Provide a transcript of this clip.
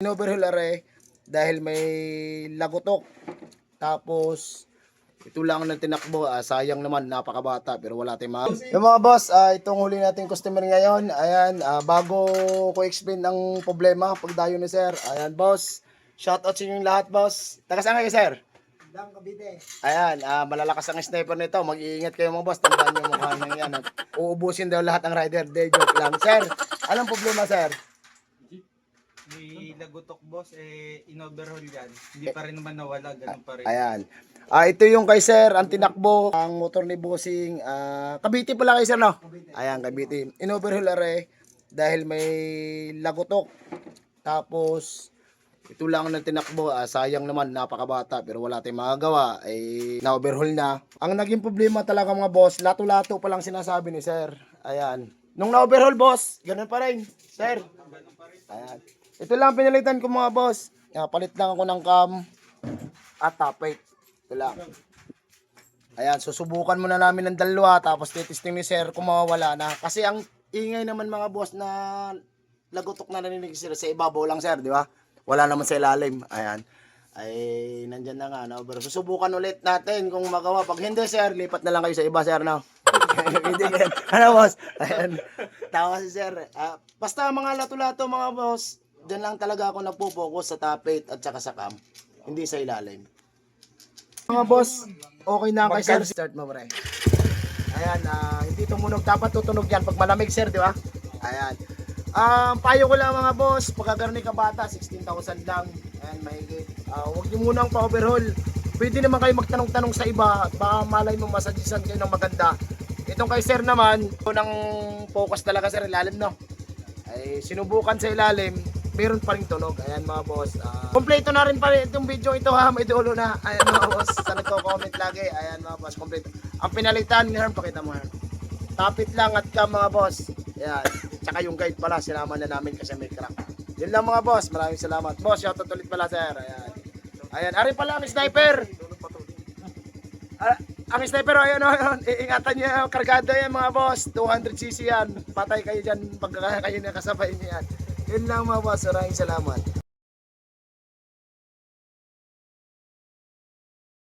Overhaul are dahil may lagotok. Tapos ito lang ang tinakbo. Sayang naman, napakabata pero wala tayong Yung mga boss, itong huli nating customer ngayon. Ayan, bago ko explain ang problema pagdayo ni sir. Ayan boss, shoutout sa inyong lahat boss. Taga saan kayo sir? Dang Cavite. Ayan, malalakas ang sniper nito. Mag-iingat kayo mga boss. Tandaan nyo mukha nang yan. Uubusin daw lahat ang rider. De, joke lang. Sir, anong problema sir? May lagotok boss, in-overhaul yan. Hindi pa rin naman nawala, ganun pa rin. Ayan. Ito yung kay sir, ang tinakbo, ang motor ni Bossing. Cavite pala kay sir, no? Ayan, Cavite. In-overhaul are dahil may lagotok. Tapos, ito lang ang tinakbo. Sayang naman, napakabata pero wala tayong magagawa. Na-overhaul na. Ang naging problema talaga mga boss, lato-lato pa lang sinasabi ni sir. Ayan. Nung na-overhaul boss, ganun pa rin. Sir. Ayan. Ito lang pinalitan ko mga boss. Palit lang ako ng cam at top weight. Ito lang. Ayan, susubukan muna namin ng dalawa tapos titesting ni sir kung mawawala na. Kasi ang ingay naman mga boss na lagotok na narinig sila sa ibabaw lang sir, di ba? Wala naman sa ilalim. Ayan. Ay, nandyan na nga. No? Pero susubukan ulit natin kung magawa. Pag hindi sir, lipat na lang kayo sa iba sir. No? Hindi ganyan. Ano boss? Ayan. Tawa si sir. Basta mga lato-lato mga boss, dyan lang talaga ako nagpo-focus sa top 8 at saka sa cam. Hindi sa ilalim. Mga boss, okay na kay sir. Start mo pre. Ayan, hindi tumunog. Dapat tutunog yan pag malamig sir, di ba? Ayan. Payo ko lang mga boss, pagkagaroon ka bata, 16,000 lang. Ayan, mahigit. Huwag niyo munang pa-overhaul. Pwede naman kayo magtanong-tanong sa iba. Baka malay mo masadisan kayo ng maganda. Itong kay sir naman, unang focus talaga sir, ilalim no. Ay, sinubukan sa ilalim, meron pa rin tunog. Ayan mga boss. Kompleto na rin pa rin itong video ito ha, may dulo na. Ayan mga boss, sa nagko-comment lagi. Ayan mga boss, kompleto. Ang pinalitan ni Herm, pakita mo Herm. Tapit lang at cam mga boss. Ayan. Tsaka yung guide pala, sinama na namin kasi may crack. Yun lang mga boss, maraming salamat. Boss, shoutout ulit pala sir. Ayan. Ayan, ari pala ang sniper. Ang sniper, ayun, iingatan niyo, kargado yan mga boss. 200cc yan. Patay kayo dyan pag kayo nakasabay niyo yan. Yun lang mga boss, maraming salamat.